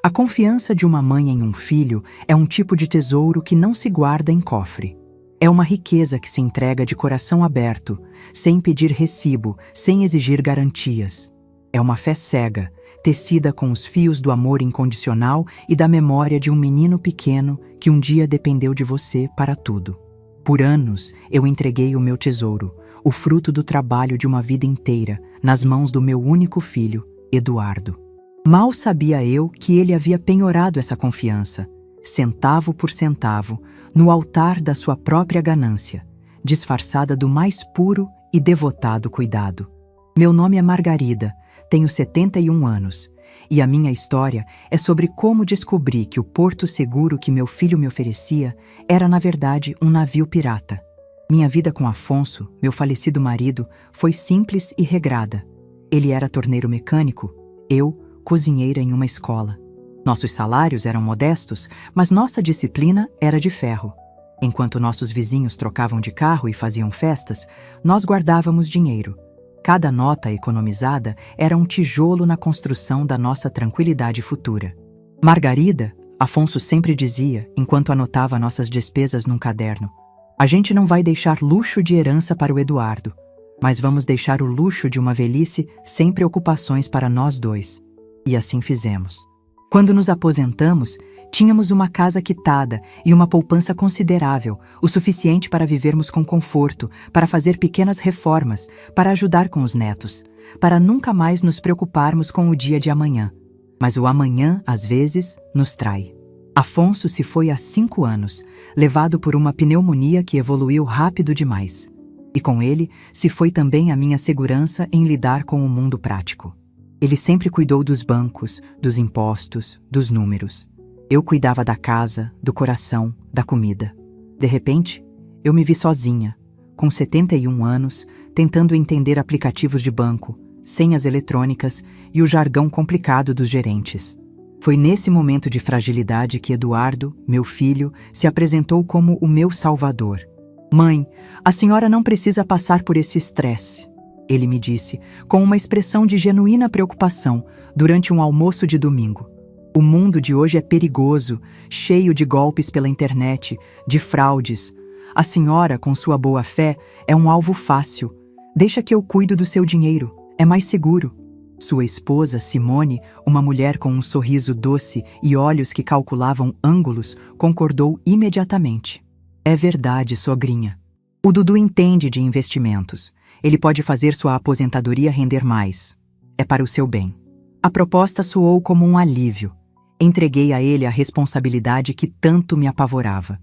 A confiança de uma mãe em um filho é um tipo de tesouro que não se guarda em cofre. É uma riqueza que se entrega de coração aberto, sem pedir recibo, sem exigir garantias. É uma fé cega, tecida com os fios do amor incondicional e da memória de um menino pequeno que um dia dependeu de você para tudo. Por anos, eu entreguei o meu tesouro, o fruto do trabalho de uma vida inteira, nas mãos do meu único filho, Eduardo. Mal sabia eu que ele havia penhorado essa confiança, centavo por centavo, no altar da sua própria ganância, disfarçada do mais puro e devotado cuidado. Meu nome é Margarida, tenho 71 anos, e a minha história é sobre como descobri que o porto seguro que meu filho me oferecia era, na verdade, um navio pirata. Minha vida com Afonso, meu falecido marido, foi simples e regrada. Ele era torneiro mecânico, eu, cozinheira em uma escola. Nossos salários eram modestos, mas nossa disciplina era de ferro. Enquanto nossos vizinhos trocavam de carro e faziam festas, nós guardávamos dinheiro. Cada nota economizada era um tijolo na construção da nossa tranquilidade futura. Margarida, Afonso sempre dizia, enquanto anotava nossas despesas num caderno, a gente não vai deixar luxo de herança para o Eduardo, mas vamos deixar o luxo de uma velhice sem preocupações para nós dois. E assim fizemos. Quando nos aposentamos, tínhamos uma casa quitada e uma poupança considerável, o suficiente para vivermos com conforto, para fazer pequenas reformas, para ajudar com os netos, para nunca mais nos preocuparmos com o dia de amanhã. Mas o amanhã, às vezes, nos trai. Afonso se foi há 5 anos, levado por uma pneumonia que evoluiu rápido demais. E com ele, se foi também a minha segurança em lidar com o mundo prático. Ele sempre cuidou dos bancos, dos impostos, dos números. Eu cuidava da casa, do coração, da comida. De repente, eu me vi sozinha, com 71 anos, tentando entender aplicativos de banco, senhas eletrônicas e o jargão complicado dos gerentes. Foi nesse momento de fragilidade que Eduardo, meu filho, se apresentou como o meu salvador. Mãe, a senhora não precisa passar por esse estresse. Ele me disse, com uma expressão de genuína preocupação, durante um almoço de domingo. O mundo de hoje é perigoso, cheio de golpes pela internet, de fraudes. A senhora, com sua boa-fé, é um alvo fácil. Deixa que eu cuido do seu dinheiro, é mais seguro. Sua esposa, Simone, uma mulher com um sorriso doce e olhos que calculavam ângulos, concordou imediatamente. É verdade, sogrinha. O Dudu entende de investimentos. Ele pode fazer sua aposentadoria render mais. É para o seu bem. A proposta soou como um alívio. Entreguei a ele a responsabilidade que tanto me apavorava.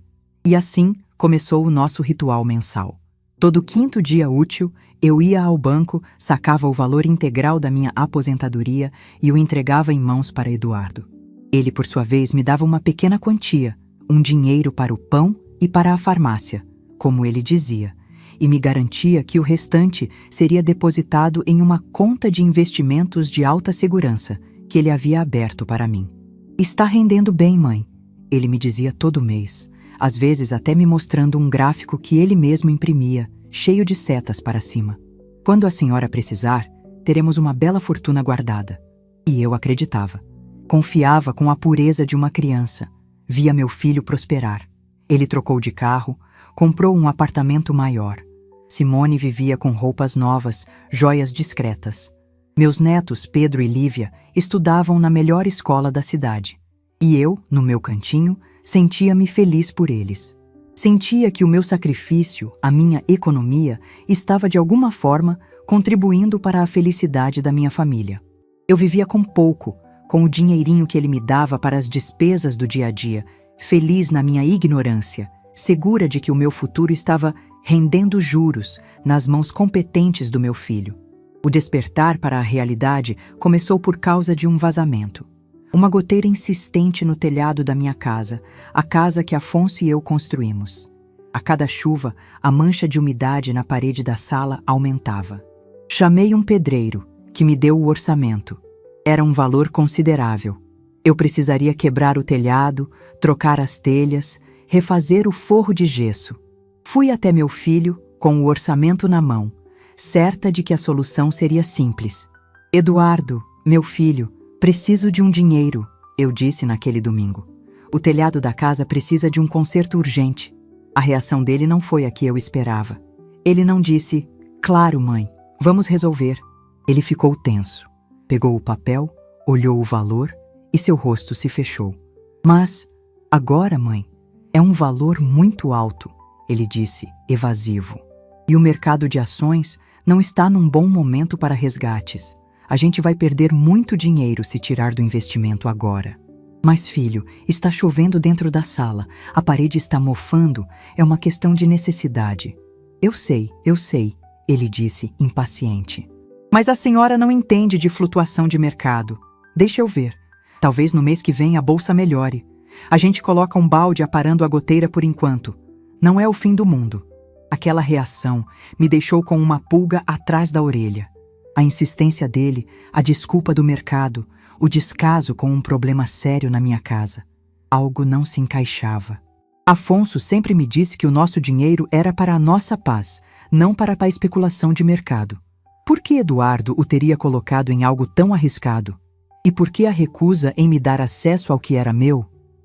E assim começou o nosso ritual mensal. Todo 5º dia útil, eu ia ao banco, sacava o valor integral da minha aposentadoria e o entregava em mãos para Eduardo. Ele, por sua vez, me dava uma pequena quantia, um dinheiro para o pão e para a farmácia, como ele dizia, e me garantia que o restante seria depositado em uma conta de investimentos de alta segurança que ele havia aberto para mim. Está rendendo bem, mãe, ele me dizia todo mês, às vezes até me mostrando um gráfico que ele mesmo imprimia, cheio de setas para cima. Quando a senhora precisar, teremos uma bela fortuna guardada. E eu acreditava. Confiava com a pureza de uma criança. Via meu filho prosperar. Ele trocou de carro, comprou um apartamento maior. Simone vivia com roupas novas, joias discretas. Meus netos, Pedro e Lívia, estudavam na melhor escola da cidade. E eu, no meu cantinho, sentia-me feliz por eles. Sentia que o meu sacrifício, a minha economia, estava de alguma forma contribuindo para a felicidade da minha família. Eu vivia com pouco, com o dinheirinho que ele me dava para as despesas do dia a dia, feliz na minha ignorância, segura de que o meu futuro estava rendendo juros nas mãos competentes do meu filho. O despertar para a realidade começou por causa de um vazamento. Uma goteira insistente no telhado da minha casa, a casa que Afonso e eu construímos. A cada chuva, a mancha de umidade na parede da sala aumentava. Chamei um pedreiro, que me deu o orçamento. Era um valor considerável. Eu precisaria quebrar o telhado, trocar as telhas, refazer o forro de gesso. Fui até meu filho, com o orçamento na mão, certa de que a solução seria simples. Eduardo, meu filho, preciso de um dinheiro. Eu disse naquele domingo. O telhado da casa precisa de um conserto urgente. A reação dele não foi a que eu esperava. Ele não disse, claro, mãe, vamos resolver. Ele ficou tenso. Pegou o papel, olhou o valor e seu rosto se fechou. Mas, agora, mãe, é um valor muito alto, ele disse, evasivo. E o mercado de ações não está num bom momento para resgates. A gente vai perder muito dinheiro se tirar do investimento agora. Mas, filho, está chovendo dentro da sala, a parede está mofando, é uma questão de necessidade. Eu sei, ele disse, impaciente. Mas a senhora não entende de flutuação de mercado. Deixa eu ver. Talvez no mês que vem a bolsa melhore. A gente coloca um balde aparando a goteira por enquanto. Não é o fim do mundo. Aquela reação me deixou com uma pulga atrás da orelha. A insistência dele, a desculpa do mercado, o descaso com um problema sério na minha casa. Algo não se encaixava. Afonso sempre me disse que o nosso dinheiro era para a nossa paz, não para a especulação de mercado. Por que Eduardo o teria colocado em algo tão arriscado? E por que a recusa em me dar acesso ao que era meu?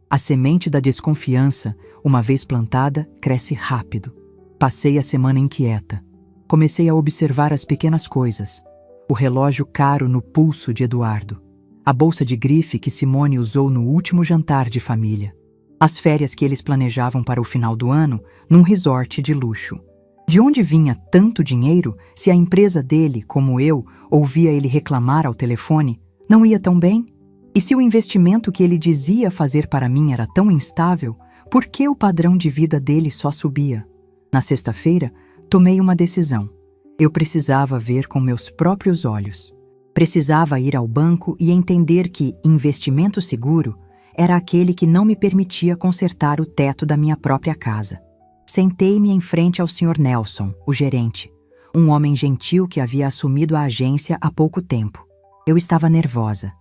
A semente da desconfiança, uma vez plantada, cresce rápido. Passei a semana inquieta. Comecei a observar as pequenas coisas. O relógio caro no pulso de Eduardo. A bolsa de grife que Simone usou no último jantar de família. As férias que eles planejavam para o final do ano num resort de luxo. De onde vinha tanto dinheiro se a empresa dele, como eu, ouvia ele reclamar ao telefone, não ia tão bem? E se o investimento que ele dizia fazer para mim era tão instável, por que o padrão de vida dele só subia? Na sexta-feira, tomei uma decisão. Eu precisava ver com meus próprios olhos. Precisava ir ao banco e entender que investimento seguro era aquele que não me permitia consertar o teto da minha própria casa. Sentei-me em frente ao Sr. Nelson, o gerente, um homem gentil que havia assumido a agência há pouco tempo. Eu estava nervosa.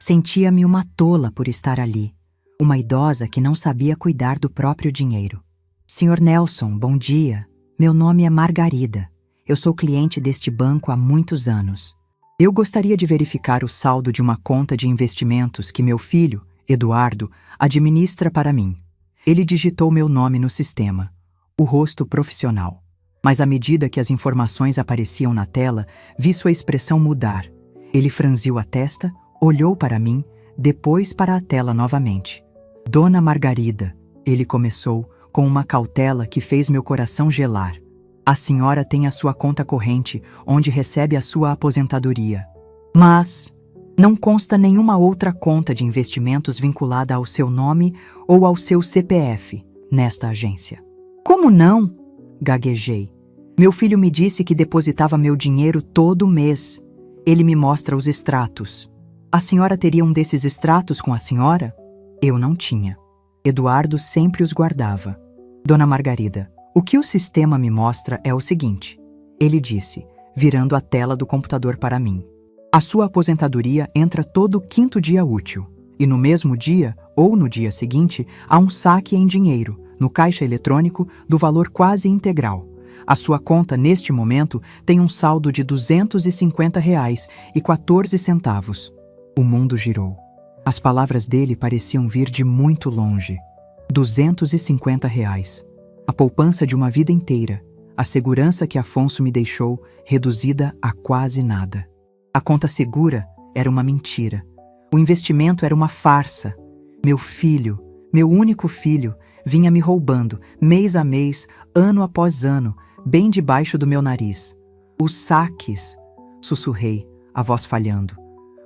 Sentia-me uma tola por estar ali, uma idosa que não sabia cuidar do próprio dinheiro. Sr. Nelson, bom dia. Meu nome é Margarida. Eu sou cliente deste banco há muitos anos. Eu gostaria de verificar o saldo de uma conta de investimentos que meu filho, Eduardo, administra para mim. Ele digitou meu nome no sistema, o rosto profissional. Mas à medida que as informações apareciam na tela, vi sua expressão mudar. Ele franziu a testa, olhou para mim, depois para a tela novamente. Dona Margarida, ele começou, com uma cautela que fez meu coração gelar. A senhora tem a sua conta corrente, onde recebe a sua aposentadoria. Mas não consta nenhuma outra conta de investimentos vinculada ao seu nome ou ao seu CPF nesta agência. Como não? Gaguejei. Meu filho me disse que depositava meu dinheiro todo mês. Ele me mostra os extratos. A senhora teria um desses extratos com a senhora? Eu não tinha. Eduardo sempre os guardava. Dona Margarida, o que o sistema me mostra é o seguinte. Ele disse, virando a tela do computador para mim. A sua aposentadoria entra todo quinto dia útil. E no mesmo dia, ou no dia seguinte, há um saque em dinheiro, no caixa eletrônico, do valor quase integral. A sua conta, neste momento, tem um saldo de R$ 250,14. O mundo girou. As palavras dele pareciam vir de muito longe. R$ 250. A poupança de uma vida inteira. A segurança que Afonso me deixou, reduzida a quase nada. A conta segura era uma mentira. O investimento era uma farsa. Meu filho, meu único filho, vinha me roubando, mês a mês, ano após ano, bem debaixo do meu nariz. Os saques, sussurrei, a voz falhando.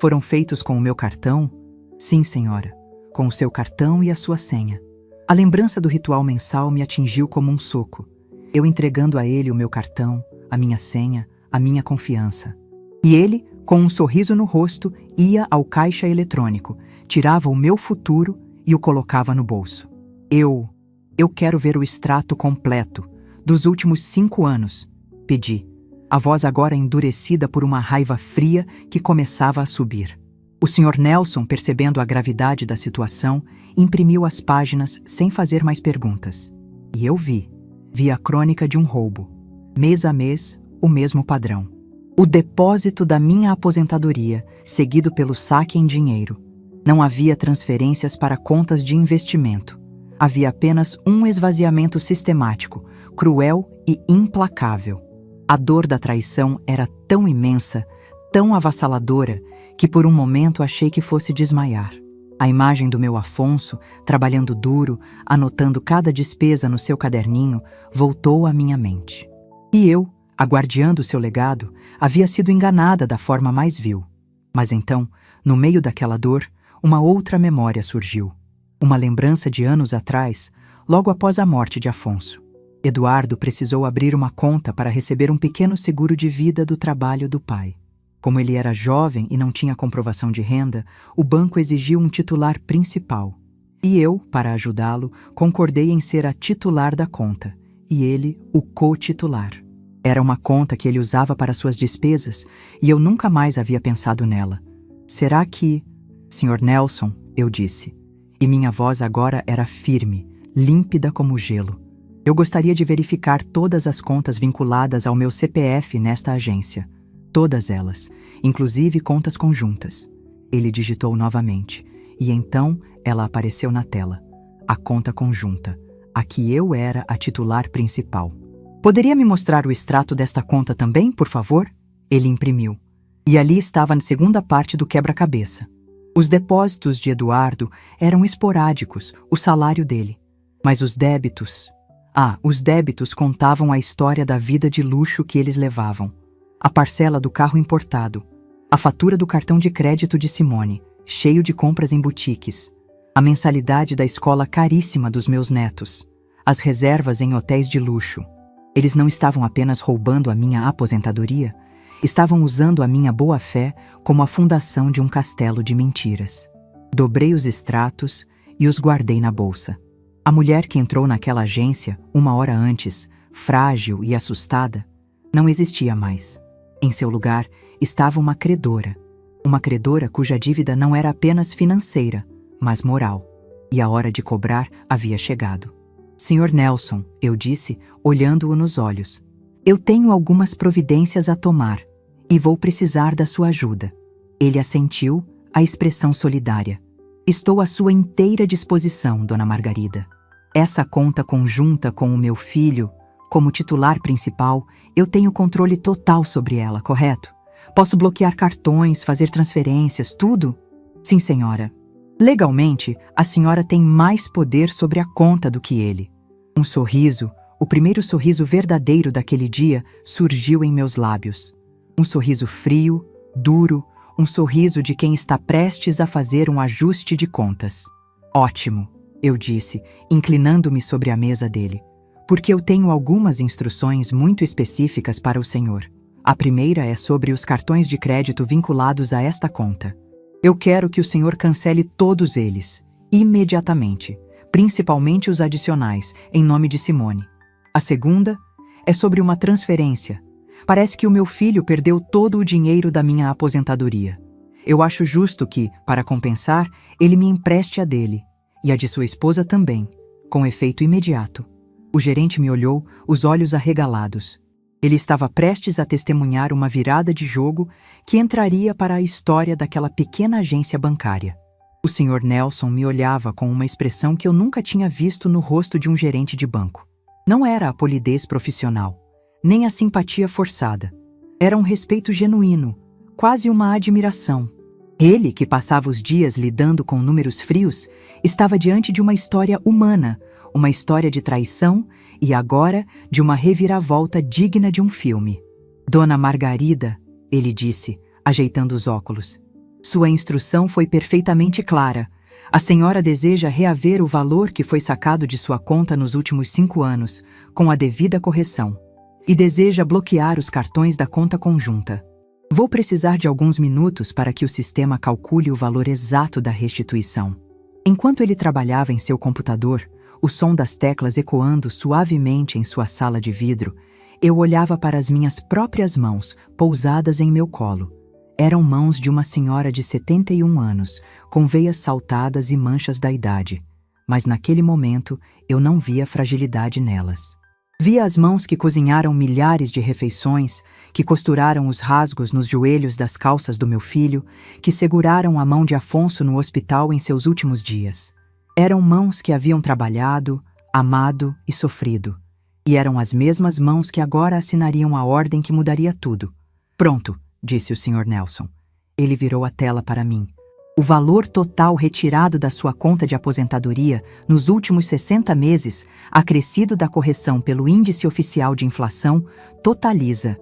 Foram feitos com o meu cartão? Sim, senhora, com o seu cartão e a sua senha. A lembrança do ritual mensal me atingiu como um soco. Eu entregando a ele o meu cartão, a minha senha, a minha confiança. E ele, com um sorriso no rosto, ia ao caixa eletrônico, tirava o meu futuro e o colocava no bolso. Eu quero ver o extrato completo, dos últimos 5 anos, pedi, a voz agora endurecida por uma raiva fria que começava a subir. O Sr. Nelson, percebendo a gravidade da situação, imprimiu as páginas sem fazer mais perguntas. E eu vi a crônica de um roubo. Mês a mês, o mesmo padrão. O depósito da minha aposentadoria, seguido pelo saque em dinheiro. Não havia transferências para contas de investimento. Havia apenas um esvaziamento sistemático, cruel e implacável. A dor da traição era tão imensa, tão avassaladora, que por um momento achei que fosse desmaiar. A imagem do meu Afonso, trabalhando duro, anotando cada despesa no seu caderninho, voltou à minha mente. E eu, aguardiando seu legado, havia sido enganada da forma mais vil. Mas então, no meio daquela dor, uma outra memória surgiu. Uma lembrança de anos atrás, logo após a morte de Afonso. Eduardo precisou abrir uma conta para receber um pequeno seguro de vida do trabalho do pai. Como ele era jovem e não tinha comprovação de renda, o banco exigiu um titular principal. E eu, para ajudá-lo, concordei em ser a titular da conta, e ele o co-titular. Era uma conta que ele usava para suas despesas, e eu nunca mais havia pensado nela. Será que... Sr. Nelson, eu disse, e minha voz agora era firme, límpida como gelo. Eu gostaria de verificar todas as contas vinculadas ao meu CPF nesta agência. Todas elas, inclusive contas conjuntas. Ele digitou novamente, e então ela apareceu na tela. A conta conjunta, a que eu era a titular principal. Poderia me mostrar o extrato desta conta também, por favor? Ele imprimiu. E ali estava a segunda parte do quebra-cabeça. Os depósitos de Eduardo eram esporádicos, o salário dele. Mas os débitos... os débitos contavam a história da vida de luxo que eles levavam. A parcela do carro importado, a fatura do cartão de crédito de Simone, cheio de compras em boutiques, a mensalidade da escola caríssima dos meus netos, as reservas em hotéis de luxo. Eles não estavam apenas roubando a minha aposentadoria, estavam usando a minha boa-fé como a fundação de um castelo de mentiras. Dobrei os extratos e os guardei na bolsa. A mulher que entrou naquela agência, 1 hora antes, frágil e assustada, não existia mais. Em seu lugar estava uma credora cuja dívida não era apenas financeira, mas moral. E a hora de cobrar havia chegado. Sr. Nelson, eu disse, olhando-o nos olhos, eu tenho algumas providências a tomar e vou precisar da sua ajuda. Ele assentiu, a expressão solidária. Estou à sua inteira disposição, Dona Margarida. Essa conta conjunta com o meu filho, como titular principal, eu tenho controle total sobre ela, correto? Posso bloquear cartões, fazer transferências, tudo? Sim, senhora. Legalmente, a senhora tem mais poder sobre a conta do que ele. Um sorriso, o primeiro sorriso verdadeiro daquele dia, surgiu em meus lábios. Um sorriso frio, duro, um sorriso de quem está prestes a fazer um ajuste de contas. Ótimo, eu disse, inclinando-me sobre a mesa dele, porque eu tenho algumas instruções muito específicas para o senhor. A primeira é sobre os cartões de crédito vinculados a esta conta. Eu quero que o senhor cancele todos eles, imediatamente, principalmente os adicionais, em nome de Simone. A segunda é sobre uma transferência. Parece que o meu filho perdeu todo o dinheiro da minha aposentadoria. Eu acho justo que, para compensar, ele me empreste a dele, e a de sua esposa também, com efeito imediato. O gerente me olhou, os olhos arregalados. Ele estava prestes a testemunhar uma virada de jogo que entraria para a história daquela pequena agência bancária. O Sr. Nelson me olhava com uma expressão que eu nunca tinha visto no rosto de um gerente de banco. Não era a polidez profissional, nem a simpatia forçada. Era um respeito genuíno, quase uma admiração. Ele, que passava os dias lidando com números frios, estava diante de uma história humana, uma história de traição e agora de uma reviravolta digna de um filme. Dona Margarida, ele disse, ajeitando os óculos. Sua instrução foi perfeitamente clara. A senhora deseja reaver o valor que foi sacado de sua conta nos últimos 5 anos, com a devida correção. E deseja bloquear os cartões da conta conjunta. Vou precisar de alguns minutos para que o sistema calcule o valor exato da restituição. Enquanto ele trabalhava em seu computador, o som das teclas ecoando suavemente em sua sala de vidro, eu olhava para as minhas próprias mãos, pousadas em meu colo. Eram mãos de uma senhora de 71 anos, com veias saltadas e manchas da idade, mas naquele momento eu não via fragilidade nelas. Via as mãos que cozinharam milhares de refeições, que costuraram os rasgos nos joelhos das calças do meu filho, que seguraram a mão de Afonso no hospital em seus últimos dias. Eram mãos que haviam trabalhado, amado e sofrido. E eram as mesmas mãos que agora assinariam a ordem que mudaria tudo. Pronto, disse o Sr. Nelson. Ele virou a tela para mim. O valor total retirado da sua conta de aposentadoria nos últimos 60 meses, acrescido da correção pelo índice oficial de inflação, totaliza.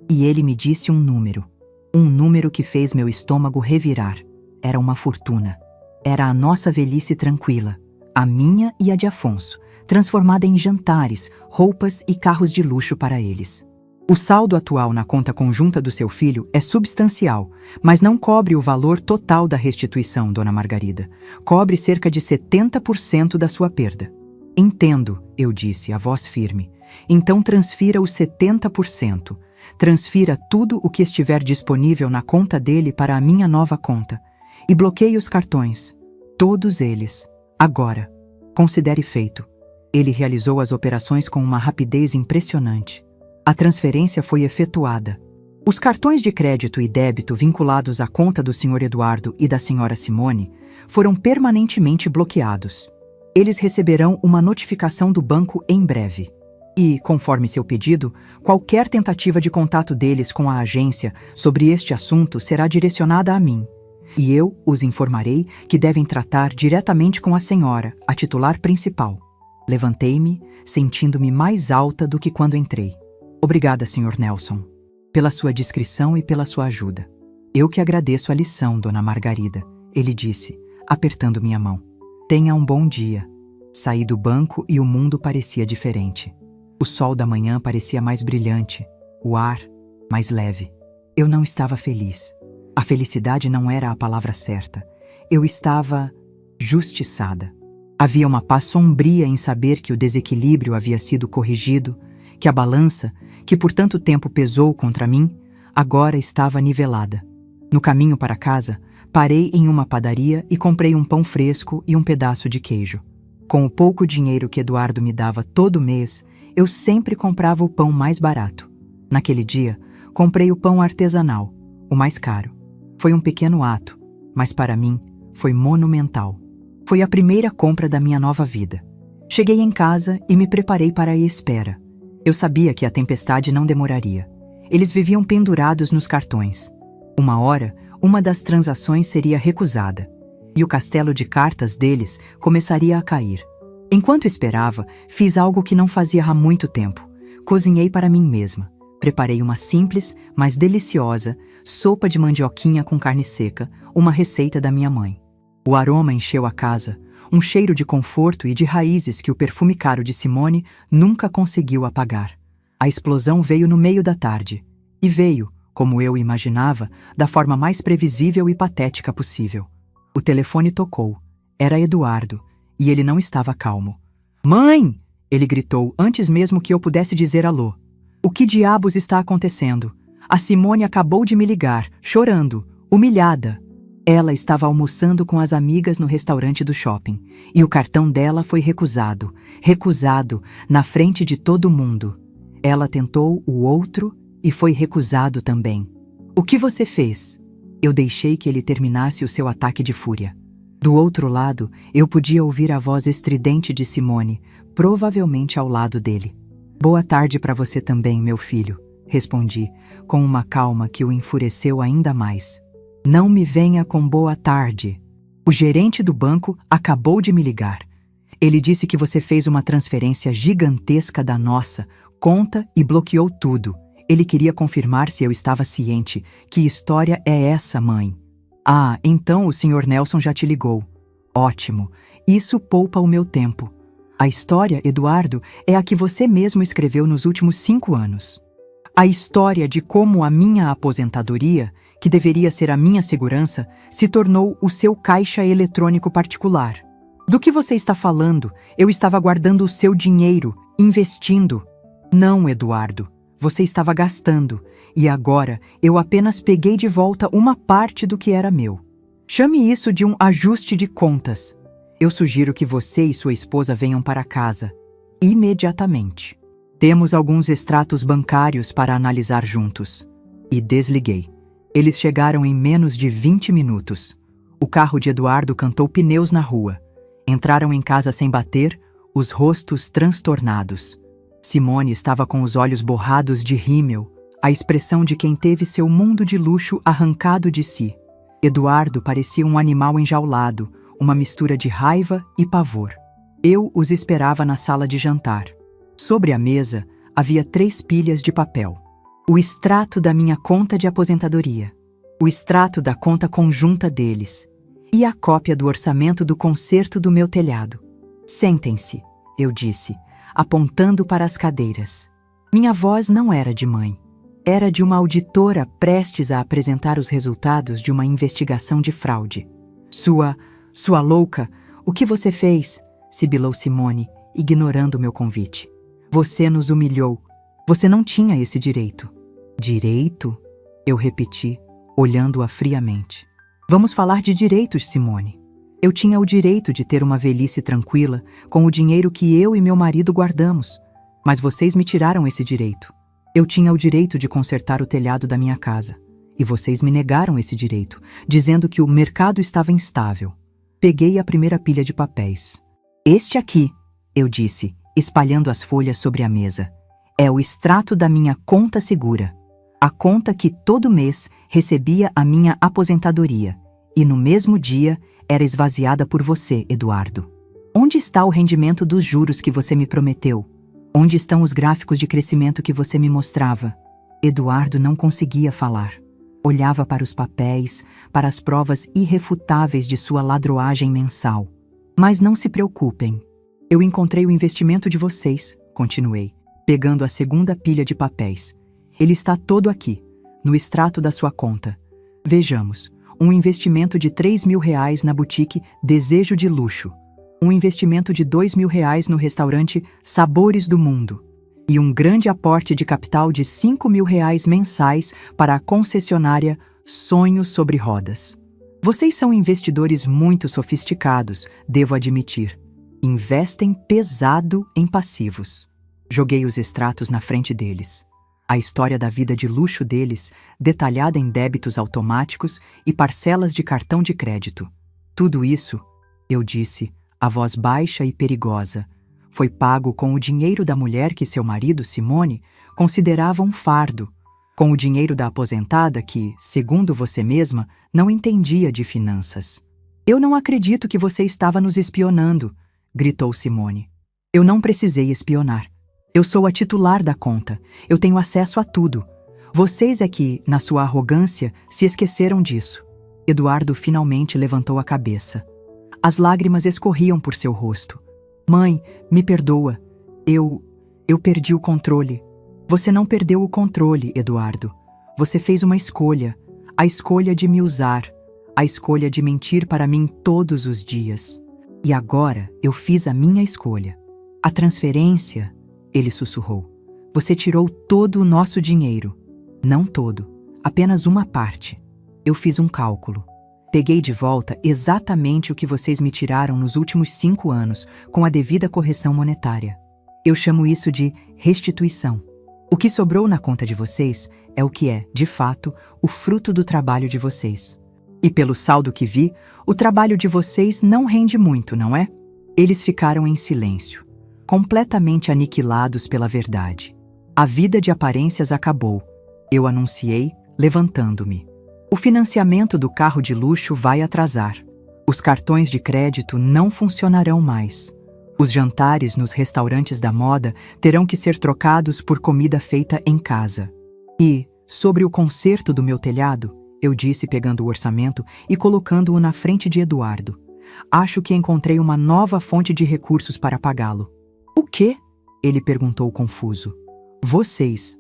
E ele me disse um número que fez meu estômago revirar. Era uma fortuna. Era a nossa velhice tranquila, a minha e a de Afonso, transformada em jantares, roupas e carros de luxo para eles. O saldo atual na conta conjunta do seu filho é substancial, mas não cobre o valor total da restituição, Dona Margarida. Cobre cerca de 70% da sua perda. Entendo, eu disse, a voz firme. Então transfira os 70%. Transfira tudo o que estiver disponível na conta dele para a minha nova conta. E bloqueie os cartões. Todos eles. Agora. Considere feito. Ele realizou as operações com uma rapidez impressionante. A transferência foi efetuada. Os cartões de crédito e débito vinculados à conta do Sr. Eduardo e da Sra. Simone foram permanentemente bloqueados. Eles receberão uma notificação do banco em breve. E, conforme seu pedido, qualquer tentativa de contato deles com a agência sobre este assunto será direcionada a mim. E eu os informarei que devem tratar diretamente com a senhora, a titular principal. Levantei-me, sentindo-me mais alta do que quando entrei. Obrigada, Sr. Nelson, pela sua discrição e pela sua ajuda. Eu que agradeço a lição, Dona Margarida, ele disse, apertando minha mão. Tenha um bom dia. Saí do banco e o mundo parecia diferente. O sol da manhã parecia mais brilhante, o ar mais leve. Eu não estava feliz. A felicidade não era a palavra certa. Eu estava justiçada. Havia uma paz sombria em saber que o desequilíbrio havia sido corrigido, que a balança, que por tanto tempo pesou contra mim, agora estava nivelada. No caminho para casa, parei em uma padaria e comprei um pão fresco e um pedaço de queijo. Com o pouco dinheiro que Eduardo me dava todo mês, eu sempre comprava o pão mais barato. Naquele dia, comprei o pão artesanal, o mais caro. Foi um pequeno ato, mas para mim foi monumental. Foi a primeira compra da minha nova vida. Cheguei em casa e me preparei para a espera. Eu sabia que a tempestade não demoraria. Eles viviam pendurados nos cartões. Uma hora, uma das transações seria recusada, e o castelo de cartas deles começaria a cair. Enquanto esperava, fiz algo que não fazia há muito tempo. Cozinhei para mim mesma. Preparei uma simples, mas deliciosa, sopa de mandioquinha com carne seca, uma receita da minha mãe. O aroma encheu a casa, um cheiro de conforto e de raízes que o perfume caro de Simone nunca conseguiu apagar. A explosão veio no meio da tarde. E veio, como eu imaginava, da forma mais previsível e patética possível. O telefone tocou. Era Eduardo, e ele não estava calmo. "Mãe!" ele gritou antes mesmo que eu pudesse dizer alô. "O que diabos está acontecendo? A Simone acabou de me ligar, chorando, humilhada." Ela estava almoçando com as amigas no restaurante do shopping, e o cartão dela foi recusado, na frente de todo mundo. Ela tentou o outro e foi recusado também. "O que você fez?" Eu deixei que ele terminasse o seu ataque de fúria. Do outro lado, eu podia ouvir a voz estridente de Simone, provavelmente ao lado dele. "Boa tarde para você também, meu filho", respondi, com uma calma que o enfureceu ainda mais. "Não me venha com boa tarde. O gerente do banco acabou de me ligar. Ele disse que você fez uma transferência gigantesca da nossa conta e bloqueou tudo. Ele queria confirmar se eu estava ciente. Que história é essa, mãe?" "Ah, então o Sr. Nelson já te ligou." "Ótimo. Isso poupa o meu tempo. A história, Eduardo, é a que você mesmo escreveu nos últimos 5 anos. A história de como a minha aposentadoria, que deveria ser a minha segurança, se tornou o seu caixa eletrônico particular. Do que você está falando? Eu estava guardando o seu dinheiro, investindo." "Não, Eduardo. Você estava gastando, e agora eu apenas peguei de volta uma parte do que era meu. Chame isso de um ajuste de contas. Eu sugiro que você e sua esposa venham para casa, imediatamente." Temos alguns extratos bancários para analisar juntos. E desliguei. Eles chegaram em menos de 20 minutos. O carro de Eduardo cantou pneus na rua. Entraram em casa sem bater, os rostos transtornados. Simone estava com os olhos borrados de rímel, a expressão de quem teve seu mundo de luxo arrancado de si. Eduardo parecia um animal enjaulado, uma mistura de raiva e pavor. Eu os esperava na sala de jantar. Sobre a mesa havia 3 pilhas de papel. O extrato da minha conta de aposentadoria, o extrato da conta conjunta deles e a cópia do orçamento do conserto do meu telhado. Sentem-se, eu disse, apontando para as cadeiras. Minha voz não era de mãe. Era de uma auditora prestes a apresentar os resultados de uma investigação de fraude. Sua louca, o que você fez? Sibilou Simone, ignorando meu convite. Você nos humilhou. Você não tinha esse direito. Direito? Eu repeti, olhando-a friamente. Vamos falar de direitos, Simone. Eu tinha o direito de ter uma velhice tranquila com o dinheiro que eu e meu marido guardamos, mas vocês me tiraram esse direito. Eu tinha o direito de consertar o telhado da minha casa, e vocês me negaram esse direito, dizendo que o mercado estava instável. Peguei a primeira pilha de papéis. Este aqui, eu disse, espalhando as folhas sobre a mesa, é o extrato da minha conta segura. A conta que todo mês recebia a minha aposentadoria, e no mesmo dia era esvaziada por você, Eduardo. Onde está o rendimento dos juros que você me prometeu? Onde estão os gráficos de crescimento que você me mostrava? Eduardo não conseguia falar. Olhava para os papéis, para as provas irrefutáveis de sua ladroagem mensal. Mas não se preocupem. Eu encontrei o investimento de vocês, continuei, pegando a segunda pilha de papéis. Ele está todo aqui, no extrato da sua conta. Vejamos, um investimento de R$3.000 na boutique Desejo de Luxo. Um investimento de R$2.000 no restaurante Sabores do Mundo e um grande aporte de capital de R$5.000 mensais para a concessionária Sonhos sobre Rodas. Vocês são investidores muito sofisticados, devo admitir. Investem pesado em passivos. Joguei os extratos na frente deles. A história da vida de luxo deles, detalhada em débitos automáticos e parcelas de cartão de crédito. Tudo isso, eu disse, a voz baixa e perigosa, foi pago com o dinheiro da mulher que seu marido, Simone, considerava um fardo, com o dinheiro da aposentada que, segundo você mesma, não entendia de finanças. Eu não acredito que você estava nos espionando, gritou Simone. Eu não precisei espionar. Eu sou a titular da conta. Eu tenho acesso a tudo. Vocês é que, na sua arrogância, se esqueceram disso. Eduardo finalmente levantou a cabeça. As lágrimas escorriam por seu rosto. Mãe, me perdoa. Eu perdi o controle. Você não perdeu o controle, Eduardo. Você fez uma escolha. A escolha de me usar. A escolha de mentir para mim todos os dias. E agora eu fiz a minha escolha. A transferência, ele sussurrou. Você tirou todo o nosso dinheiro. Não todo, apenas uma parte. Eu fiz um cálculo. Peguei de volta exatamente o que vocês me tiraram nos últimos 5 anos, com a devida correção monetária. Eu chamo isso de restituição. O que sobrou na conta de vocês é o que é, de fato, o fruto do trabalho de vocês. E pelo saldo que vi, o trabalho de vocês não rende muito, não é? Eles ficaram em silêncio, completamente aniquilados pela verdade. A vida de aparências acabou. Eu anunciei, levantando-me. O financiamento do carro de luxo vai atrasar. Os cartões de crédito não funcionarão mais. Os jantares nos restaurantes da moda terão que ser trocados por comida feita em casa. E, sobre o conserto do meu telhado, eu disse pegando o orçamento e colocando-o na frente de Eduardo. Acho que encontrei uma nova fonte de recursos para pagá-lo. O quê? Ele perguntou confuso. Vocês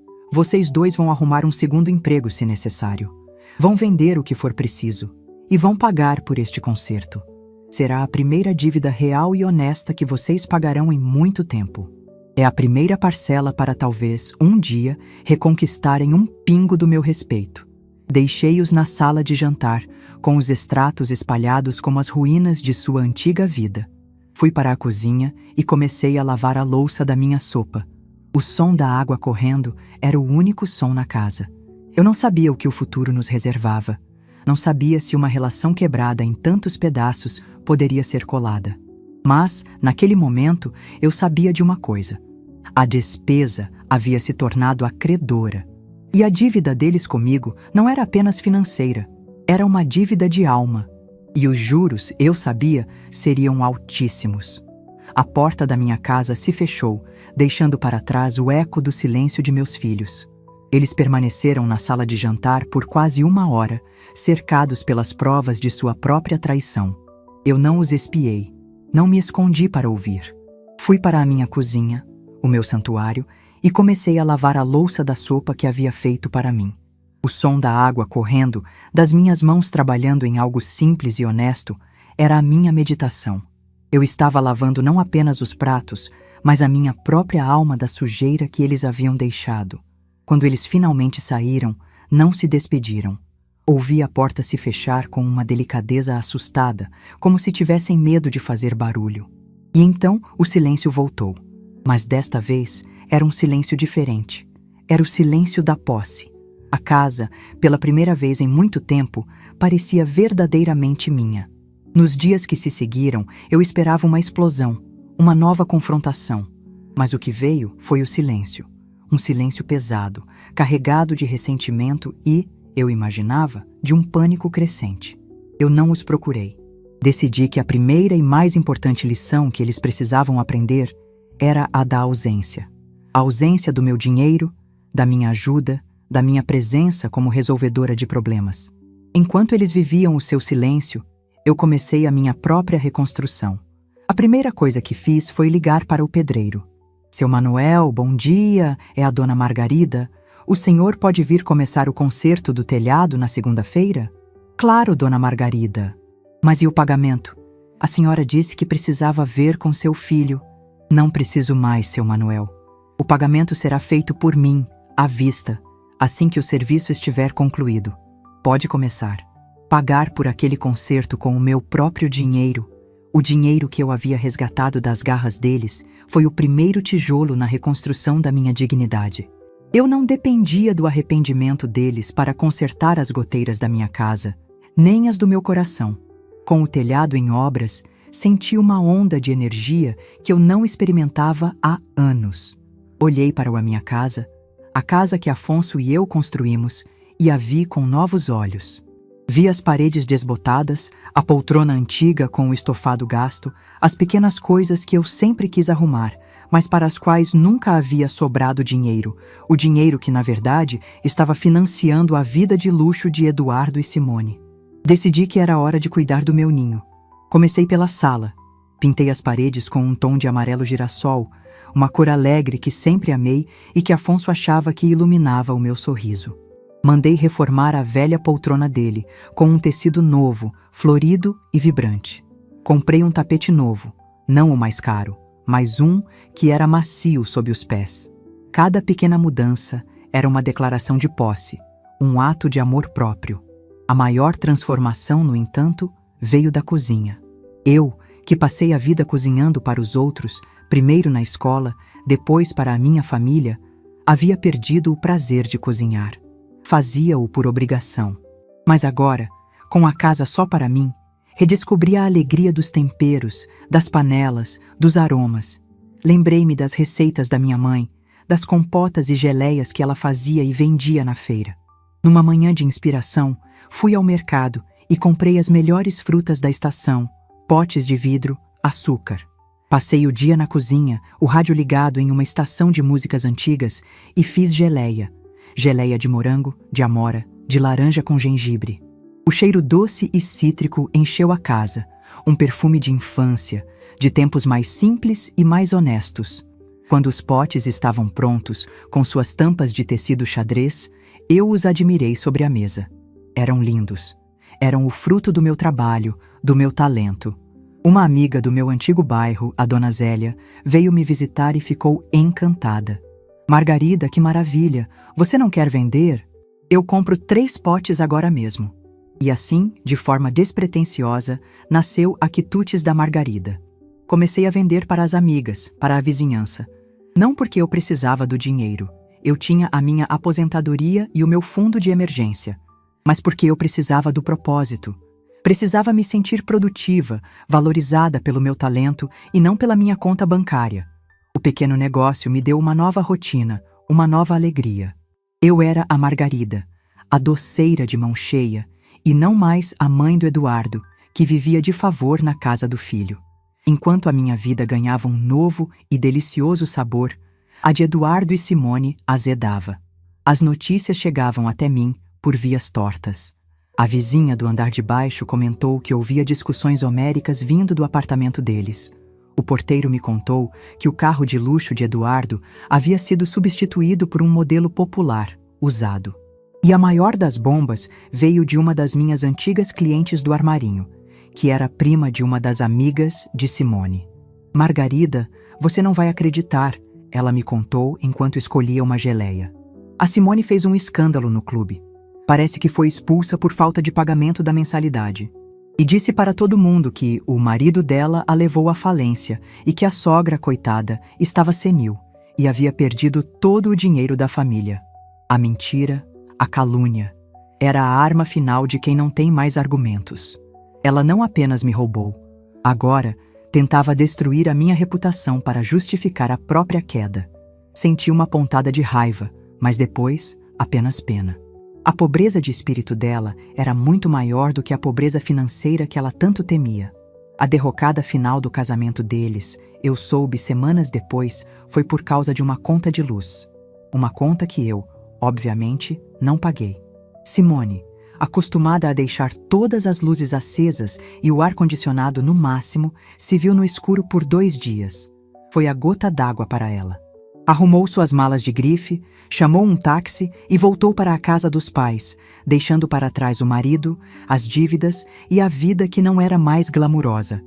2 vão arrumar um segundo emprego se necessário. Vão vender o que for preciso e vão pagar por este conserto. Será a primeira dívida real e honesta que vocês pagarão em muito tempo. É a primeira parcela para talvez, um dia, reconquistarem um pingo do meu respeito. Deixei-os na sala de jantar, com os extratos espalhados como as ruínas de sua antiga vida. Fui para a cozinha e comecei a lavar a louça da minha sopa. O som da água correndo era o único som na casa. Eu não sabia o que o futuro nos reservava. Não sabia se uma relação quebrada em tantos pedaços poderia ser colada. Mas, naquele momento, eu sabia de uma coisa. A despesa havia se tornado a credora. E a dívida deles comigo não era apenas financeira, era uma dívida de alma. E os juros, eu sabia, seriam altíssimos. A porta da minha casa se fechou, deixando para trás o eco do silêncio de meus filhos. Eles permaneceram na sala de jantar por quase 1 hora, cercados pelas provas de sua própria traição. Eu não os espiei, não me escondi para ouvir. Fui para a minha cozinha, o meu santuário, e comecei a lavar a louça da sopa que havia feito para mim. O som da água correndo, das minhas mãos trabalhando em algo simples e honesto, era a minha meditação. Eu estava lavando não apenas os pratos, mas a minha própria alma da sujeira que eles haviam deixado. Quando eles finalmente saíram, não se despediram. Ouvi a porta se fechar com uma delicadeza assustada, como se tivessem medo de fazer barulho. E então o silêncio voltou. Mas desta vez era um silêncio diferente. Era o silêncio da posse. A casa, pela primeira vez em muito tempo, parecia verdadeiramente minha. Nos dias que se seguiram, eu esperava uma explosão, uma nova confrontação. Mas o que veio foi o silêncio. Um silêncio pesado, carregado de ressentimento e, eu imaginava, de um pânico crescente. Eu não os procurei. Decidi que a primeira e mais importante lição que eles precisavam aprender era a da ausência. A ausência do meu dinheiro, da minha ajuda, da minha presença como resolvedora de problemas. Enquanto eles viviam o seu silêncio, eu comecei a minha própria reconstrução. A primeira coisa que fiz foi ligar para o pedreiro. Seu Manuel, bom dia, é a dona Margarida. O senhor pode vir começar o conserto do telhado na segunda-feira? Claro, dona Margarida. Mas e o pagamento? A senhora disse que precisava ver com seu filho. Não preciso mais, seu Manuel. O pagamento será feito por mim, à vista, assim que o serviço estiver concluído. Pode começar. Pagar por aquele conserto com o meu próprio dinheiro, o dinheiro que eu havia resgatado das garras deles, foi o primeiro tijolo na reconstrução da minha dignidade. Eu não dependia do arrependimento deles para consertar as goteiras da minha casa, nem as do meu coração. Com o telhado em obras, senti uma onda de energia que eu não experimentava há anos. Olhei para a minha casa, a casa que Afonso e eu construímos, e a vi com novos olhos. Vi as paredes desbotadas, a poltrona antiga com o estofado gasto, as pequenas coisas que eu sempre quis arrumar, mas para as quais nunca havia sobrado dinheiro, o dinheiro que, na verdade, estava financiando a vida de luxo de Eduardo e Simone. Decidi que era hora de cuidar do meu ninho. Comecei pela sala. Pintei as paredes com um tom de amarelo girassol, uma cor alegre que sempre amei e que Afonso achava que iluminava o meu sorriso. Mandei reformar a velha poltrona dele, com um tecido novo, florido e vibrante. Comprei um tapete novo, não o mais caro, mas um que era macio sob os pés. Cada pequena mudança era uma declaração de posse, um ato de amor próprio. A maior transformação, no entanto, veio da cozinha. Eu, que passei a vida cozinhando para os outros, primeiro na escola, depois para a minha família, havia perdido o prazer de cozinhar. Fazia-o por obrigação. Mas agora, com a casa só para mim, redescobri a alegria dos temperos, das panelas, dos aromas. Lembrei-me das receitas da minha mãe, das compotas e geleias que ela fazia e vendia na feira. Numa manhã de inspiração, fui ao mercado e comprei as melhores frutas da estação, potes de vidro, açúcar. Passei o dia na cozinha, o rádio ligado em uma estação de músicas antigas, e fiz geleia. Geleia de morango, de amora, de laranja com gengibre. O cheiro doce e cítrico encheu a casa, um perfume de infância, de tempos mais simples e mais honestos. Quando os potes estavam prontos, com suas tampas de tecido xadrez, eu os admirei sobre a mesa. Eram lindos. Eram o fruto do meu trabalho, do meu talento. Uma amiga do meu antigo bairro, a Dona Zélia, veio me visitar e ficou encantada. Margarida, que maravilha! Você não quer vender? Eu compro 3 potes agora mesmo. E assim, de forma despretensiosa, nasceu a Quitutes da Margarida. Comecei a vender para as amigas, para a vizinhança. Não porque eu precisava do dinheiro. Eu tinha a minha aposentadoria e o meu fundo de emergência. Mas porque eu precisava do propósito. Precisava me sentir produtiva, valorizada pelo meu talento e não pela minha conta bancária. O pequeno negócio me deu uma nova rotina, uma nova alegria. Eu era a Margarida, a doceira de mão cheia, e não mais a mãe do Eduardo, que vivia de favor na casa do filho. Enquanto a minha vida ganhava um novo e delicioso sabor, a de Eduardo e Simone azedava. As notícias chegavam até mim por vias tortas. A vizinha do andar de baixo comentou que ouvia discussões homéricas vindo do apartamento deles. O porteiro me contou que o carro de luxo de Eduardo havia sido substituído por um modelo popular, usado. E a maior das bombas veio de uma das minhas antigas clientes do armarinho, que era prima de uma das amigas de Simone. Margarida, você não vai acreditar, ela me contou enquanto escolhia uma geleia. A Simone fez um escândalo no clube. Parece que foi expulsa por falta de pagamento da mensalidade. E disse para todo mundo que o marido dela a levou à falência e que a sogra, coitada, estava senil e havia perdido todo o dinheiro da família. A mentira, a calúnia, era a arma final de quem não tem mais argumentos. Ela não apenas me roubou. Agora, tentava destruir a minha reputação para justificar a própria queda. Senti uma pontada de raiva, mas depois, apenas pena. A pobreza de espírito dela era muito maior do que a pobreza financeira que ela tanto temia. A derrocada final do casamento deles, eu soube semanas depois, foi por causa de uma conta de luz. Uma conta que eu, obviamente, não paguei. Simone, acostumada a deixar todas as luzes acesas e o ar-condicionado no máximo, se viu no escuro por 2 dias. Foi a gota d'água para ela. Arrumou suas malas de grife, chamou um táxi e voltou para a casa dos pais, deixando para trás o marido, as dívidas e a vida que não era mais glamurosa.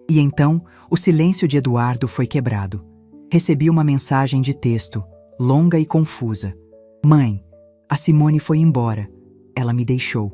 E então, o silêncio de Eduardo foi quebrado. Recebi uma mensagem de texto, longa e confusa. Mãe, a Simone foi embora. Ela me deixou.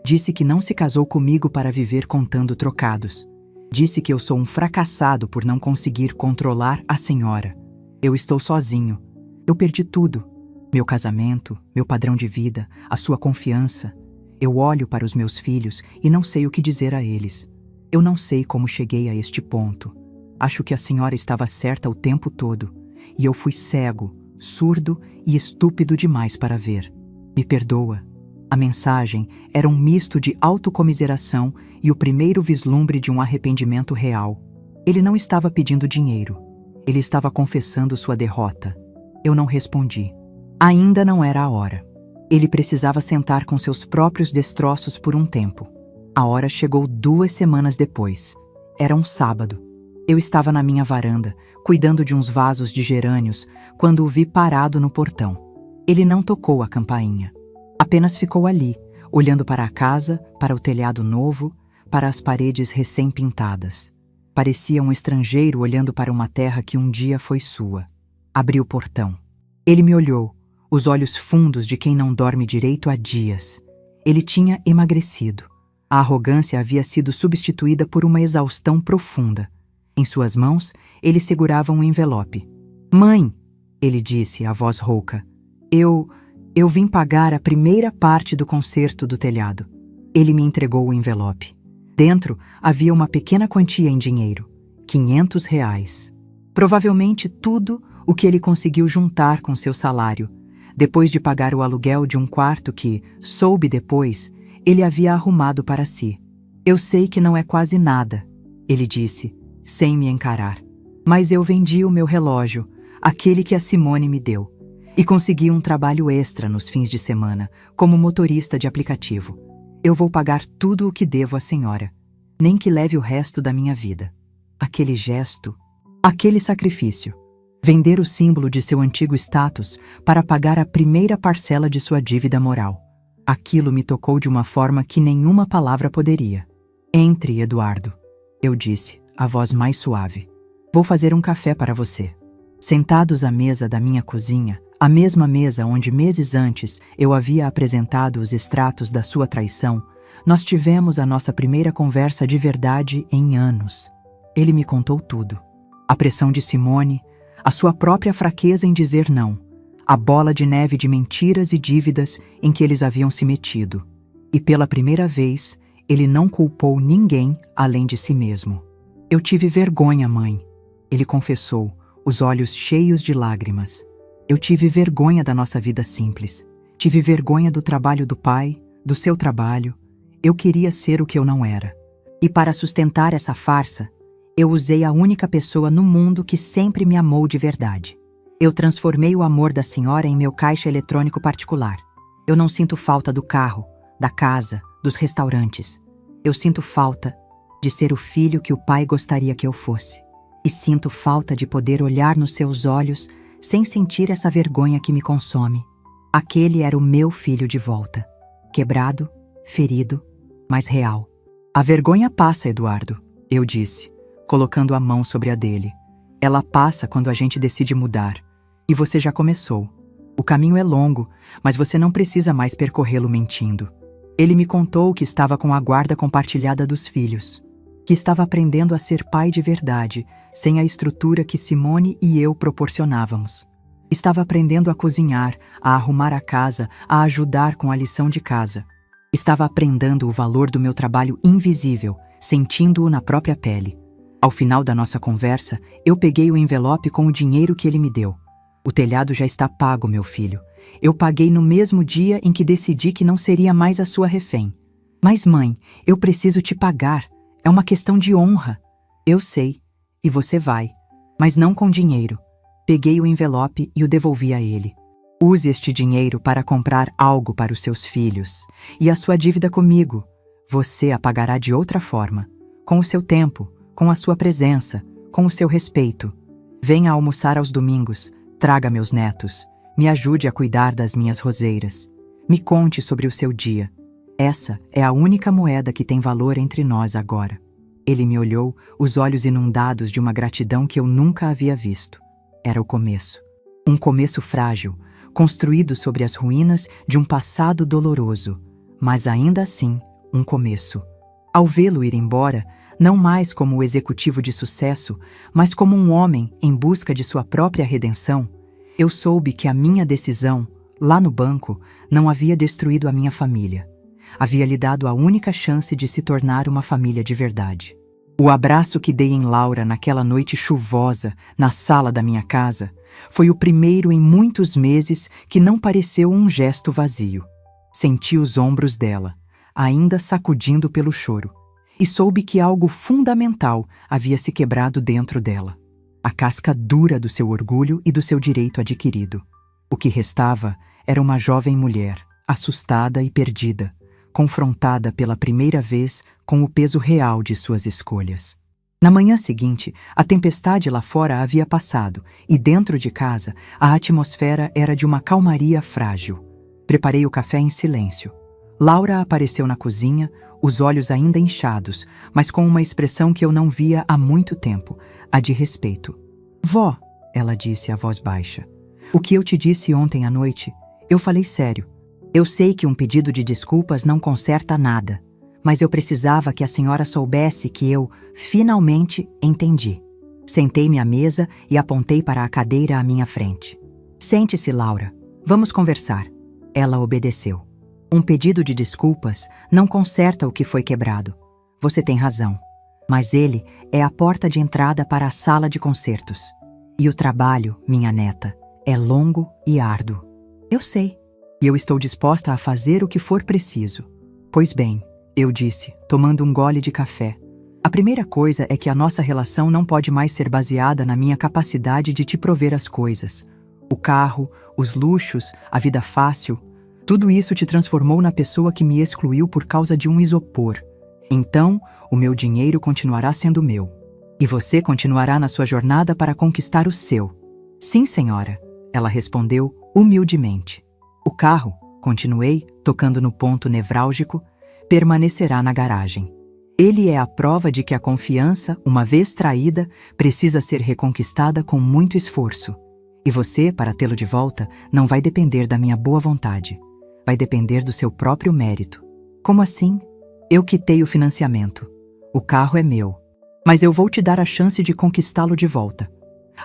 Disse que não se casou comigo para viver contando trocados. Disse que eu sou um fracassado por não conseguir controlar a senhora. Eu estou sozinho. Eu perdi tudo. Meu casamento, meu padrão de vida, a sua confiança. Eu olho para os meus filhos e não sei o que dizer a eles. Eu não sei como cheguei a este ponto. Acho que a senhora estava certa o tempo todo. E eu fui cego, surdo e estúpido demais para ver. Me perdoa. A mensagem era um misto de autocomiseração e o primeiro vislumbre de um arrependimento real. Ele não estava pedindo dinheiro. Ele estava confessando sua derrota. Eu não respondi. Ainda não era a hora. Ele precisava sentar com seus próprios destroços por um tempo. A hora chegou 2 semanas depois. Era um sábado. Eu estava na minha varanda, cuidando de uns vasos de gerânios, quando o vi parado no portão. Ele não tocou a campainha. Apenas ficou ali, olhando para a casa, para o telhado novo, para as paredes recém-pintadas. Parecia um estrangeiro olhando para uma terra que um dia foi sua. Abri o portão. Ele me olhou, os olhos fundos de quem não dorme direito há dias. Ele tinha emagrecido. A arrogância havia sido substituída por uma exaustão profunda. Em suas mãos, ele segurava um envelope. Mãe, ele disse, a voz rouca, eu vim pagar a primeira parte do conserto do telhado. Ele me entregou o envelope. Dentro havia uma pequena quantia em dinheiro, R$ 500. Provavelmente tudo o que ele conseguiu juntar com seu salário, depois de pagar o aluguel de um quarto que, soube depois, ele havia arrumado para si. Eu sei que não é quase nada, ele disse, sem me encarar. Mas eu vendi o meu relógio, aquele que a Simone me deu, e consegui um trabalho extra nos fins de semana, como motorista de aplicativo. Eu vou pagar tudo o que devo à senhora, nem que leve o resto da minha vida. Aquele gesto, aquele sacrifício, vender o símbolo de seu antigo status para pagar a primeira parcela de sua dívida moral. Aquilo me tocou de uma forma que nenhuma palavra poderia. Entre, Eduardo, eu disse, a voz mais suave. Vou fazer um café para você. Sentados à mesa da minha cozinha, a mesma mesa onde meses antes eu havia apresentado os extratos da sua traição, nós tivemos a nossa primeira conversa de verdade em anos. Ele me contou tudo. A pressão de Simone, a sua própria fraqueza em dizer não, a bola de neve de mentiras e dívidas em que eles haviam se metido. E pela primeira vez, ele não culpou ninguém além de si mesmo. Eu tive vergonha, mãe, ele confessou, os olhos cheios de lágrimas. Eu tive vergonha da nossa vida simples. Tive vergonha do trabalho do pai, do seu trabalho. Eu queria ser o que eu não era. E para sustentar essa farsa, eu usei a única pessoa no mundo que sempre me amou de verdade. Eu transformei o amor da senhora em meu caixa eletrônico particular. Eu não sinto falta do carro, da casa, dos restaurantes. Eu sinto falta de ser o filho que o pai gostaria que eu fosse. E sinto falta de poder olhar nos seus olhos sem sentir essa vergonha que me consome. Aquele era o meu filho de volta. Quebrado, ferido, mas real. A vergonha passa, Eduardo, eu disse, colocando a mão sobre a dele. Ela passa quando a gente decide mudar. E você já começou. O caminho é longo, mas você não precisa mais percorrê-lo mentindo. Ele me contou que estava com a guarda compartilhada dos filhos, que estava aprendendo a ser pai de verdade, sem a estrutura que Simone e eu proporcionávamos. Estava aprendendo a cozinhar, a arrumar a casa, a ajudar com a lição de casa. Estava aprendendo o valor do meu trabalho invisível, sentindo-o na própria pele. Ao final da nossa conversa, eu peguei o envelope com o dinheiro que ele me deu. O telhado já está pago, meu filho. Eu paguei no mesmo dia em que decidi que não seria mais a sua refém. Mas, mãe, eu preciso te pagar. É uma questão de honra. Eu sei. E você vai. Mas não com dinheiro. Peguei o envelope e o devolvi a ele. Use este dinheiro para comprar algo para os seus filhos. E a sua dívida comigo, você a pagará de outra forma. Com o seu tempo, com a sua presença, com o seu respeito. Venha almoçar aos domingos. Traga meus netos. Me ajude a cuidar das minhas roseiras. Me conte sobre o seu dia. Essa é a única moeda que tem valor entre nós agora. Ele me olhou, os olhos inundados de uma gratidão que eu nunca havia visto. Era o começo. Um começo frágil, construído sobre as ruínas de um passado doloroso, mas ainda assim, um começo. Ao vê-lo ir embora, não mais como o executivo de sucesso, mas como um homem em busca de sua própria redenção, eu soube que a minha decisão, lá no banco, não havia destruído a minha família. Havia lhe dado a única chance de se tornar uma família de verdade. O abraço que dei em Laura naquela noite chuvosa, na sala da minha casa, foi o primeiro em muitos meses que não pareceu um gesto vazio. Senti os ombros dela, ainda sacudindo pelo choro, e soube que algo fundamental havia se quebrado dentro dela. A casca dura do seu orgulho e do seu direito adquirido. O que restava era uma jovem mulher, assustada e perdida, confrontada pela primeira vez com o peso real de suas escolhas. Na manhã seguinte, a tempestade lá fora havia passado e dentro de casa a atmosfera era de uma calmaria frágil. Preparei o café em silêncio. Laura apareceu na cozinha, os olhos ainda inchados, mas com uma expressão que eu não via há muito tempo, a de respeito. Vó, ela disse a voz baixa, o que eu te disse ontem à noite, eu falei sério. Eu sei que um pedido de desculpas não conserta nada, mas eu precisava que a senhora soubesse que eu, finalmente, entendi. Sentei-me à mesa e apontei para a cadeira à minha frente. Sente-se, Laura. Vamos conversar. Ela obedeceu. Um pedido de desculpas não conserta o que foi quebrado. Você tem razão. Mas ele é a porta de entrada para a sala de concertos. E o trabalho, minha neta, é longo e árduo. Eu sei. E eu estou disposta a fazer o que for preciso. Pois bem, eu disse, tomando um gole de café. A primeira coisa é que a nossa relação não pode mais ser baseada na minha capacidade de te prover as coisas. O carro, os luxos, a vida fácil, tudo isso te transformou na pessoa que me excluiu por causa de um isopor. Então, o meu dinheiro continuará sendo meu. E você continuará na sua jornada para conquistar o seu. Sim, senhora, ela respondeu humildemente. O carro, continuei, tocando no ponto nevrálgico, permanecerá na garagem. Ele é a prova de que a confiança, uma vez traída, precisa ser reconquistada com muito esforço. E você, para tê-lo de volta, não vai depender da minha boa vontade. Vai depender do seu próprio mérito. Como assim? Eu quitei o financiamento. O carro é meu. Mas eu vou te dar a chance de conquistá-lo de volta.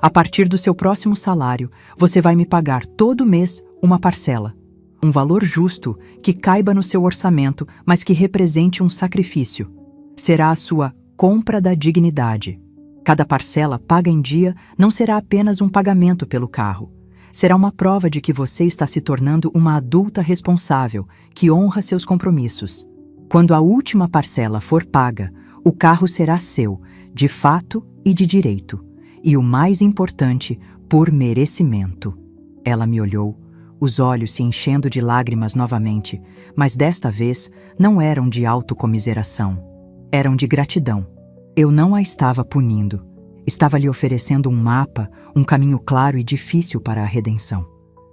A partir do seu próximo salário, você vai me pagar todo mês uma parcela. Um valor justo que caiba no seu orçamento, mas que represente um sacrifício. Será a sua compra da dignidade. Cada parcela paga em dia não será apenas um pagamento pelo carro. Será uma prova de que você está se tornando uma adulta responsável, que honra seus compromissos. Quando a última parcela for paga, o carro será seu, de fato e de direito. E o mais importante, por merecimento. Ela me olhou, os olhos se enchendo de lágrimas novamente, mas desta vez não eram de autocomiseração. Eram de gratidão. Eu não a estava punindo. Estava lhe oferecendo um mapa, um caminho claro e difícil para a redenção.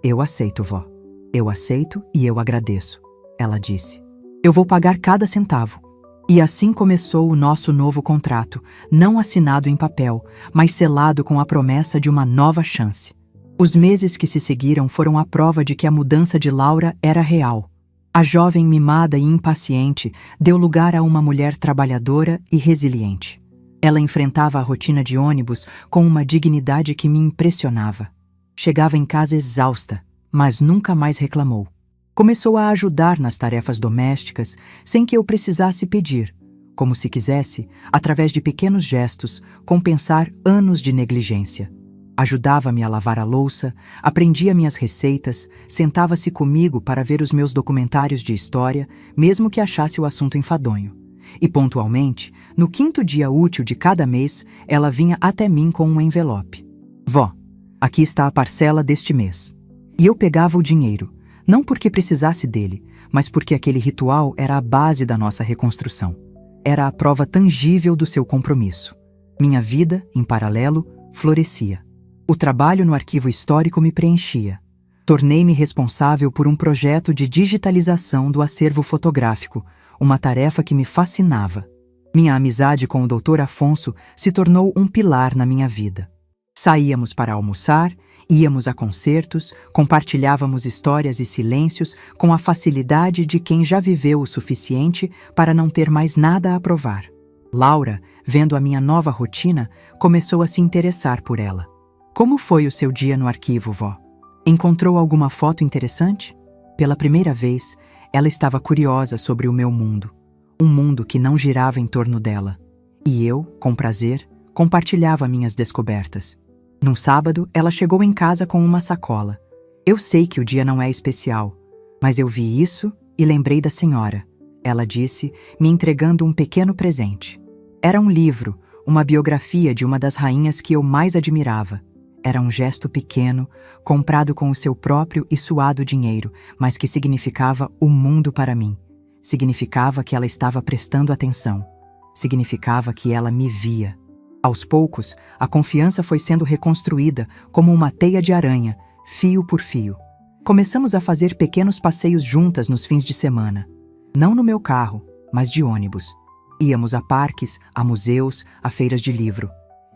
Eu aceito, vó. Eu aceito e eu agradeço, ela disse. Eu vou pagar cada centavo. E assim começou o nosso novo contrato, não assinado em papel, mas selado com a promessa de uma nova chance. Os meses que se seguiram foram a prova de que a mudança de Laura era real. A jovem mimada e impaciente deu lugar a uma mulher trabalhadora e resiliente. Ela enfrentava a rotina de ônibus com uma dignidade que me impressionava. Chegava em casa exausta, mas nunca mais reclamou. Começou a ajudar nas tarefas domésticas sem que eu precisasse pedir, como se quisesse, através de pequenos gestos, compensar anos de negligência. Ajudava-me a lavar a louça, aprendia minhas receitas, sentava-se comigo para ver os meus documentários de história, mesmo que achasse o assunto enfadonho. E, pontualmente, no 5º dia útil de cada mês, ela vinha até mim com um envelope. Vó, aqui está a parcela deste mês. E eu pegava o dinheiro, não porque precisasse dele, mas porque aquele ritual era a base da nossa reconstrução. Era a prova tangível do seu compromisso. Minha vida, em paralelo, florescia. O trabalho no arquivo histórico me preenchia. Tornei-me responsável por um projeto de digitalização do acervo fotográfico, uma tarefa que me fascinava. Minha amizade com o Dr. Afonso se tornou um pilar na minha vida. Saíamos para almoçar, íamos a concertos, compartilhávamos histórias e silêncios com a facilidade de quem já viveu o suficiente para não ter mais nada a provar. Laura, vendo a minha nova rotina, começou a se interessar por ela. Como foi o seu dia no arquivo, vó? Encontrou alguma foto interessante? Pela primeira vez, ela estava curiosa sobre o meu mundo. Um mundo que não girava em torno dela. E eu, com prazer, compartilhava minhas descobertas. Num sábado, ela chegou em casa com uma sacola. Eu sei que o dia não é especial, mas eu vi isso e lembrei da senhora, ela disse, me entregando um pequeno presente. Era um livro, uma biografia de uma das rainhas que eu mais admirava. Era um gesto pequeno, comprado com o seu próprio e suado dinheiro, mas que significava o mundo para mim. Significava que ela estava prestando atenção. Significava que ela me via. Aos poucos, a confiança foi sendo reconstruída como uma teia de aranha, fio por fio. Começamos a fazer pequenos passeios juntas nos fins de semana. Não no meu carro, mas de ônibus. Íamos a parques, a museus, a feiras de livro.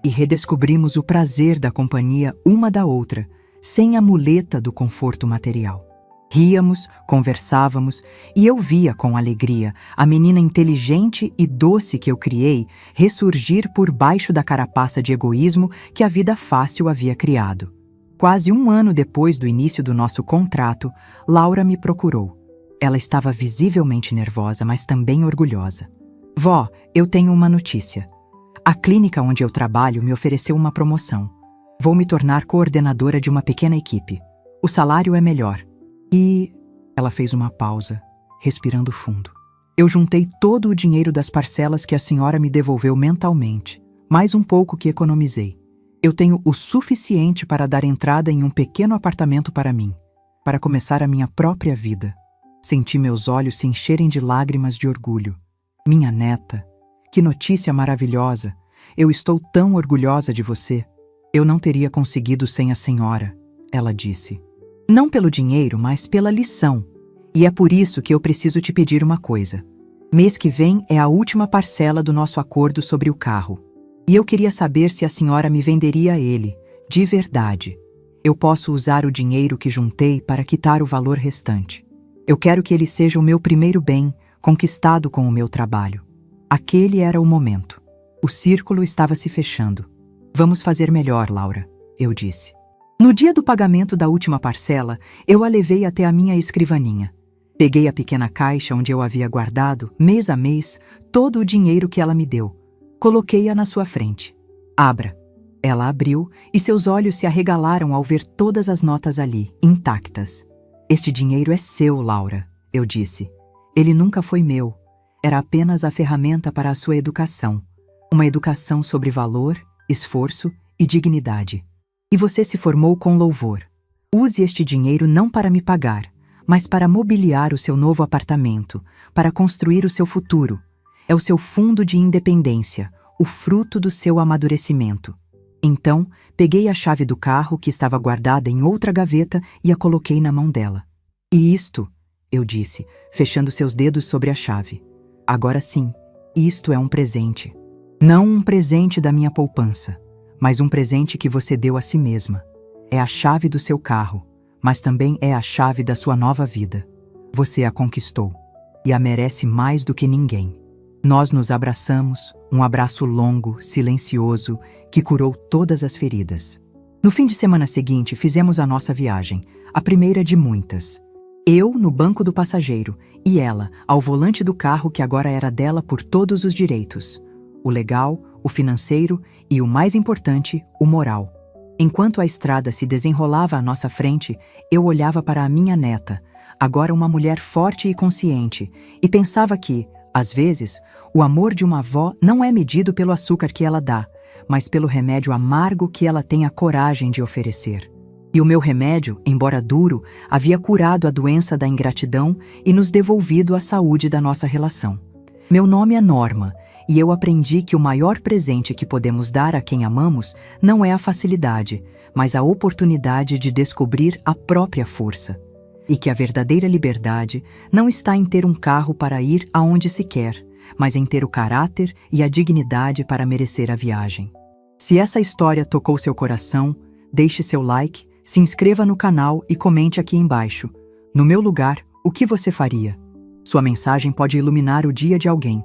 E redescobrimos o prazer da companhia uma da outra, sem a muleta do conforto material. Ríamos, conversávamos, e eu via com alegria a menina inteligente e doce que eu criei ressurgir por baixo da carapaça de egoísmo que a vida fácil havia criado. Quase um ano depois do início do nosso contrato, Laura me procurou. Ela estava visivelmente nervosa, mas também orgulhosa. Vó, eu tenho uma notícia. A clínica onde eu trabalho me ofereceu uma promoção. Vou me tornar coordenadora de uma pequena equipe. O salário é melhor. E... Ela fez uma pausa, respirando fundo. Eu juntei todo o dinheiro das parcelas que a senhora me devolveu mentalmente, mais um pouco que economizei. Eu tenho o suficiente para dar entrada em um pequeno apartamento para mim, para começar a minha própria vida. Senti meus olhos se encherem de lágrimas de orgulho. Minha neta, que notícia maravilhosa! Eu estou tão orgulhosa de você. Eu não teria conseguido sem a senhora, ela disse. Não pelo dinheiro, mas pela lição. E é por isso que eu preciso te pedir uma coisa. Mês que vem é a última parcela do nosso acordo sobre o carro. E eu queria saber se a senhora me venderia ele, de verdade. Eu posso usar o dinheiro que juntei para quitar o valor restante. Eu quero que ele seja o meu primeiro bem, conquistado com o meu trabalho. Aquele era o momento. O círculo estava se fechando. Vamos fazer melhor, Laura. eu disse. No dia do pagamento da última parcela, eu a levei até a minha escrivaninha. Peguei a pequena caixa onde eu havia guardado, mês a mês, todo o dinheiro que ela me deu. Coloquei-a na sua frente. Abra. Ela abriu e seus olhos se arregalaram ao ver todas as notas ali, intactas. Este dinheiro é seu, Laura, eu disse. Ele nunca foi meu. Era apenas a ferramenta para a sua educação. Uma educação sobre valor, esforço e dignidade. E você se formou com louvor. Use este dinheiro não para me pagar, mas para mobiliar o seu novo apartamento, para construir o seu futuro. É o seu fundo de independência, o fruto do seu amadurecimento. Então, peguei a chave do carro que estava guardada em outra gaveta e a coloquei na mão dela. E isto, eu disse, fechando seus dedos sobre a chave. Agora sim, isto é um presente. Não um presente da minha poupança, mas um presente que você deu a si mesma. É a chave do seu carro, mas também é a chave da sua nova vida. Você a conquistou e a merece mais do que ninguém. Nós nos abraçamos, um abraço longo, silencioso, que curou todas as feridas. No fim de semana seguinte, fizemos a nossa viagem, a primeira de muitas. Eu no banco do passageiro e ela ao volante do carro que agora era dela por todos os direitos. O legal, o financeiro e, o mais importante, o moral. Enquanto a estrada se desenrolava à nossa frente, eu olhava para a minha neta, agora uma mulher forte e consciente, e pensava que, às vezes, o amor de uma avó não é medido pelo açúcar que ela dá, mas pelo remédio amargo que ela tem a coragem de oferecer. E o meu remédio, embora duro, havia curado a doença da ingratidão e nos devolvido a saúde da nossa relação. Meu nome é Norma, e eu aprendi que o maior presente que podemos dar a quem amamos não é a facilidade, mas a oportunidade de descobrir a própria força. E que a verdadeira liberdade não está em ter um carro para ir aonde se quer, mas em ter o caráter e a dignidade para merecer a viagem. Se essa história tocou seu coração, deixe seu like, se inscreva no canal e comente aqui embaixo. No meu lugar, o que você faria? Sua mensagem pode iluminar o dia de alguém.